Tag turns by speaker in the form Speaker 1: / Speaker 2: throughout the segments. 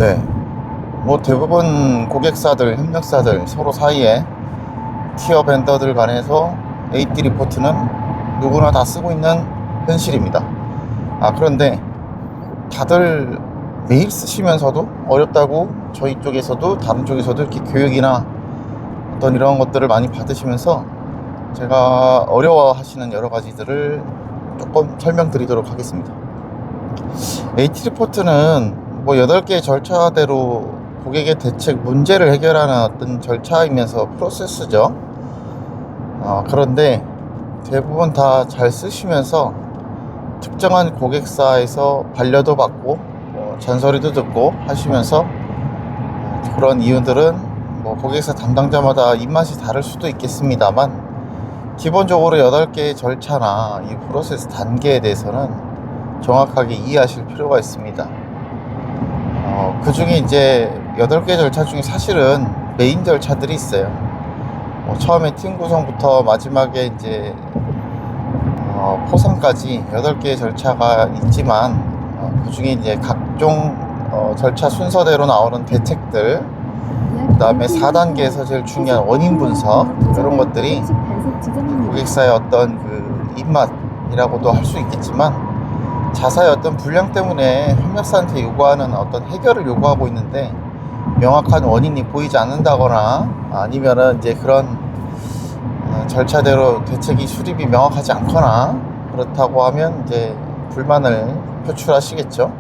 Speaker 1: 네. 뭐 대부분 고객사들, 협력사들 서로 사이에 티어 벤더들 간에서 AT 리포트는 누구나 다 쓰고 있는 현실입니다. 그런데 다들 매일 쓰시면서도 어렵다고 저희 쪽에서도 다른 쪽에서도 이렇게 교육이나 어떤 이런 것들을 많이 받으시면서 제가 어려워하시는 여러 가지들을 조금 설명드리도록 하겠습니다. AT 리포트는 뭐 8개의 절차대로 고객의 대책 문제를 해결하는 어떤 절차이면서 프로세스죠. 그런데 대부분 다 잘 쓰시면서 특정한 고객사에서 반려도 받고 잔소리도 듣고 하시면서 그런 이유들은 뭐 고객사 담당자마다 입맛이 다를 수도 있겠습니다만 기본적으로 8개의 절차나 이 프로세스 단계에 대해서는 정확하게 이해하실 필요가 있습니다. 그 중에 이제 8개 절차 중에 사실은 메인 절차들이 있어요. 처음에 팀 구성부터 마지막에 이제 포상까지 8개의 절차가 있지만 그 중에 이제 각종 절차 순서대로 나오는 대책들, 그 다음에 4단계에서 제일 중요한 원인 분석, 이런 것들이 고객사의 어떤 그 입맛이라고도 할 수 있겠지만 자사의 어떤 불량 때문에 협력사한테 요구하는 어떤 해결을 요구하고 있는데 명확한 원인이 보이지 않는다거나 아니면은 이제 그런 절차대로 대책이 수립이 명확하지 않거나 그렇다고 하면 이제 불만을 표출하시겠죠.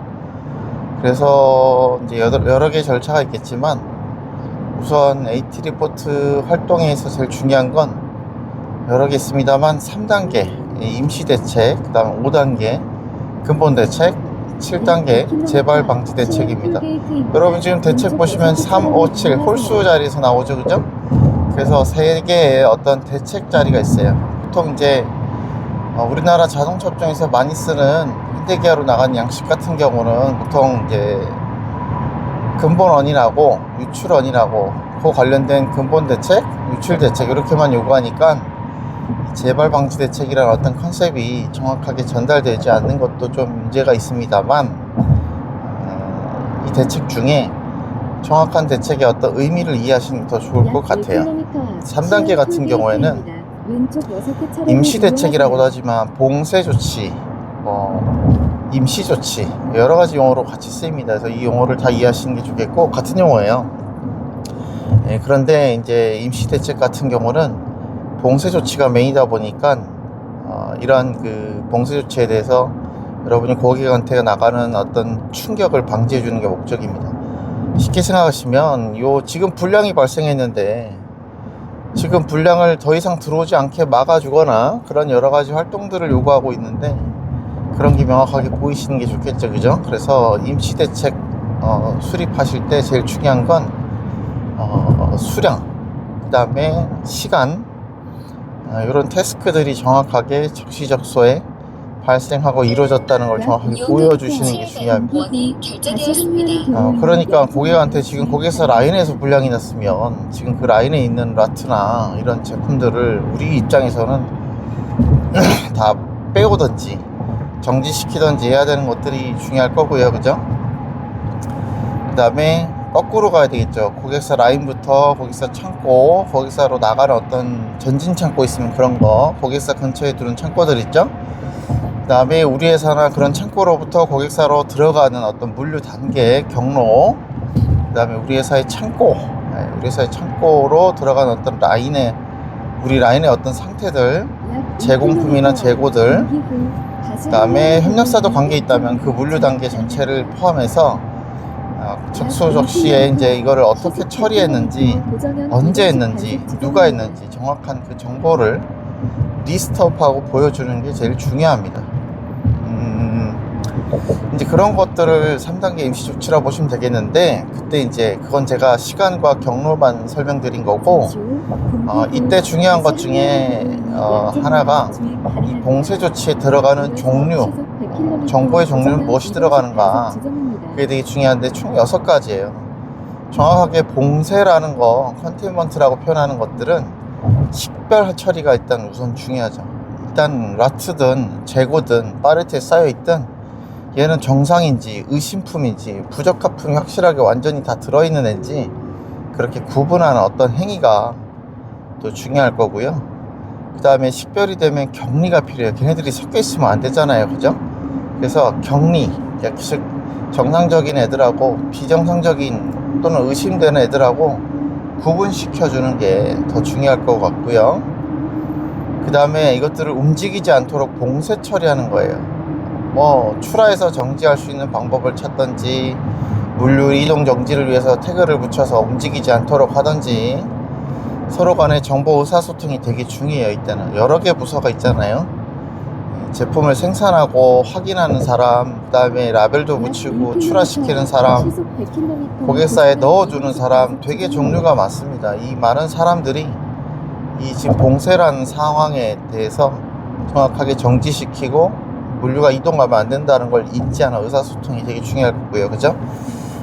Speaker 1: 그래서 이제 여러 개의 절차가 있겠지만 우선 AT 리포트 활동에서 제일 중요한 건 여러 개 있습니다만 3단계 임시 대책, 그 다음 5단계 근본 대책, 7단계 재발 방지 대책입니다. 여러분 지금 대책 보시면 3, 5, 7 홀수 자리에서 나오죠, 그죠? 그래서 3개의 어떤 대책 자리가 있어요. 보통 이제 우리나라 자동차 업종에서 많이 쓰는 현대기아로 나간 양식 같은 경우는 보통 이제 근본 원인하고 유출 원인하고 그 관련된 근본 대책, 유출 대책 이렇게만 요구하니까 재발 방지 대책이라는 어떤 컨셉이 정확하게 전달되지 않는 것도 좀 문제가 있습니다만 이 대책 중에 정확한 대책의 어떤 의미를 이해하시는 게 더 좋을 것 같아요. 3단계 같은 경우에는 임시 대책이라고도 하지만 봉쇄 조치, 임시 조치 여러 가지 용어로 같이 쓰입니다. 그래서 이 용어를 다 이해하시는 게 좋겠고 같은 용어예요. 그런데 이제 임시 대책 같은 경우는 봉쇄 조치가 메인이다 보니까 이러한 그 봉쇄 조치에 대해서 여러분이 고객한테 나가는 어떤 충격을 방지해 주는 게 목적입니다. 쉽게 생각하시면 지금 불량이 발생했는데 지금 불량을 더 이상 들어오지 않게 막아주거나 그런 여러 가지 활동들을 요구하고 있는데 그런 게 명확하게 보이시는 게 좋겠죠, 그죠? 그래서 임시 대책 수립하실 때 제일 중요한 건 수량, 그 다음에 시간, 이런 태스크들이 정확하게 적시적소에 발생하고 이루어졌다는 걸 정확하게 보여주시는 게 중요합니다. 그러니까 고객한테 지금 고객사 라인에서 불량이 났으면 지금 그 라인에 있는 라트나 이런 제품들을 우리 입장에서는 다 빼오든지 정지시키든지 해야 되는 것들이 중요할 거고요, 그죠? 그 다음에 거꾸로 가야 되겠죠. 고객사 라인부터 고객사 창고, 고객사로 나가는 어떤 전진 창고 있으면 그런 거, 고객사 근처에 두는 창고들 있죠. 그 다음에 우리 회사나 그런 창고로부터 고객사로 들어가는 어떤 물류 단계 경로, 그 다음에 우리 회사의 창고, 우리 회사의 창고로 들어가는 어떤 우리 라인의 어떤 상태들, 제공품이나 재고들, 그 다음에 협력사도 관계 있다면 그 물류 단계 전체를 포함해서 적소적시에 이제 이거를 어떻게 처리했는지, 언제 했는지, 누가 했는지 정확한 그 정보를 리스트업하고 보여주는 게 제일 중요합니다. 이제 그런 것들을 3단계 임시 조치라고 보시면 되겠는데 그때 이제 그건 제가 시간과 경로만 설명드린 거고 이때 중요한 것 중에 하나가 이 봉쇄 조치에 들어가는 종류, 정보의 종류는 무엇이 들어가는가, 그게 되게 중요한데 총 6가지예요. 정확하게 봉쇄라는 거, 컨테인먼트라고 표현하는 것들은 식별 처리가 일단 우선 중요하죠. 일단 라트든 재고든 팔레트에 쌓여있든 얘는 정상인지 의심품인지 부적합품이 확실하게 완전히 다 들어있는 애인지 그렇게 구분하는 어떤 행위가 또 중요할 거고요. 그 다음에 식별이 되면 격리가 필요해요. 걔네들이 섞여 있으면 안 되잖아요, 그죠? 그래서 격리, 즉 정상적인 애들하고 비정상적인 또는 의심되는 애들하고 구분시켜주는 게 더 중요할 것 같고요. 그 다음에 이것들을 움직이지 않도록 봉쇄 처리하는 거예요. 뭐 출하해서 정지할 수 있는 방법을 찾던지, 물류 이동 정지를 위해서 태그를 붙여서 움직이지 않도록 하던지, 서로 간의 정보 의사소통이 되게 중요해요. 이때는 여러 개 부서가 있잖아요. 제품을 생산하고 확인하는 사람, 그 다음에 라벨도 붙이고 출하시키는 사람, 고객사에 넣어주는 사람, 되게 종류가 많습니다. 이 많은 사람들이 이 지금 봉쇄라는 상황에 대해서 정확하게 정지시키고 물류가 이동하면 안 된다는 걸 인지하는 의사소통이 되게 중요할 거고요. 그죠?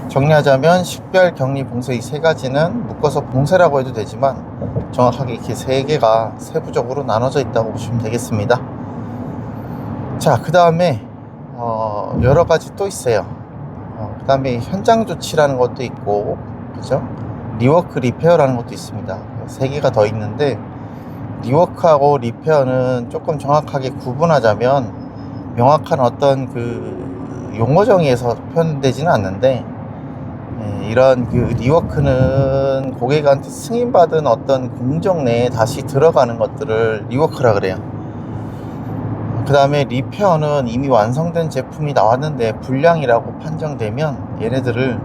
Speaker 1: 정리하자면 식별, 격리, 봉쇄 이 세 가지는 묶어서 봉쇄라고 해도 되지만 정확하게 이렇게 세 개가 세부적으로 나눠져 있다고 보시면 되겠습니다. 자, 그 다음에 여러 가지 또 있어요. 그 다음에 현장 조치라는 것도 있고, 그죠? 리워크, 리페어라는 것도 있습니다. 세 개가 더 있는데, 리워크하고 리페어는 조금 정확하게 구분하자면 명확한 어떤 그 용어 정의에서 표현되지는 않는데, 이런 그 리워크는 고객한테 승인받은 어떤 공정 내에 다시 들어가는 것들을 리워크라 그래요. 그 다음에 리페어는 이미 완성된 제품이 나왔는데 불량이라고 판정되면 얘네들을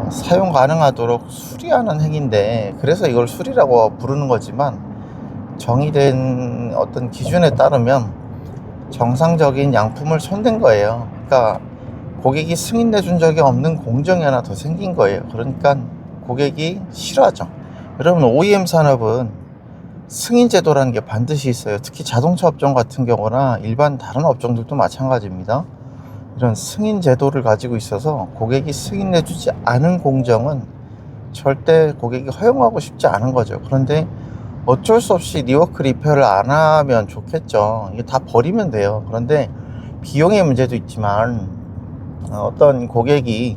Speaker 1: 사용 가능하도록 수리하는 행위인데, 그래서 이걸 수리라고 부르는 거지만 정의된 어떤 기준에 따르면 정상적인 양품을 손댄 거예요. 그러니까 고객이 승인해 준 적이 없는 공정이 하나 더 생긴 거예요. 그러니까 고객이 싫어하죠. 여러분, OEM 산업은 승인 제도라는 게 반드시 있어요. 특히 자동차 업종 같은 경우나 일반 다른 업종들도 마찬가지입니다. 이런 승인 제도를 가지고 있어서 고객이 승인해 주지 않은 공정은 절대 고객이 허용하고 싶지 않은 거죠. 그런데 어쩔 수 없이 리워크 리페어를 안 하면 좋겠죠. 이게 다 버리면 돼요. 그런데 비용의 문제도 있지만 어떤 고객이,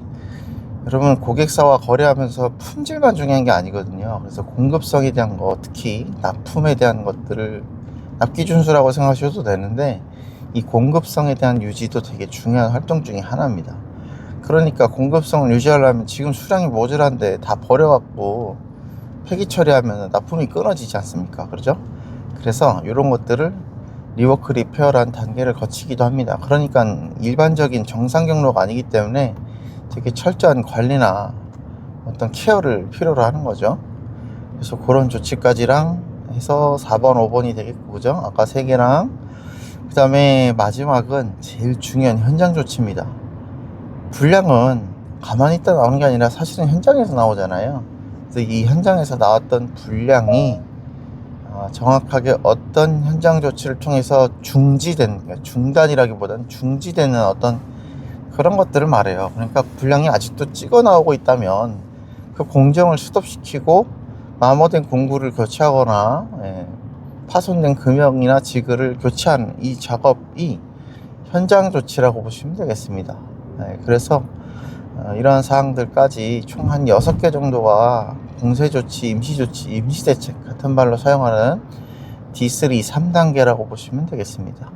Speaker 1: 여러분, 고객사와 거래하면서 품질만 중요한 게 아니거든요. 그래서 공급성에 대한 거, 특히 납품에 대한 것들을 납기준수라고 생각하셔도 되는데, 이 공급성에 대한 유지도 되게 중요한 활동 중에 하나입니다. 그러니까 공급성을 유지하려면 지금 수량이 모자란데 다 버려갖고 폐기 처리하면 납품이 끊어지지 않습니까? 그렇죠? 그래서 이런 것들을 리워크 리페어라는 단계를 거치기도 합니다. 그러니까 일반적인 정상 경로가 아니기 때문에 되게 철저한 관리나 어떤 케어를 필요로 하는 거죠. 그래서 그런 조치까지랑 해서 4번, 5번이 되겠고, 그죠? 아까 3개랑, 그 다음에 마지막은 제일 중요한 현장 조치입니다. 불량은 가만히 있다 나오는 게 아니라 사실은 현장에서 나오잖아요. 그래서 이 현장에서 나왔던 불량이 정확하게 어떤 현장 조치를 통해서 중지된, 중단이라기보다는 중지되는 어떤 그런 것들을 말해요. 그러니까 불량이 아직도 찍어 나오고 있다면 그 공정을 스톱시키고 마모된 공구를 교체하거나 파손된 금형이나 지그를 교체하는 이 작업이 현장 조치라고 보시면 되겠습니다. 그래서 이러한 사항들까지 총 한 6개 정도가 봉쇄조치, 임시조치, 임시대책 같은 말로 사용하는 D3, 3단계라고 보시면 되겠습니다.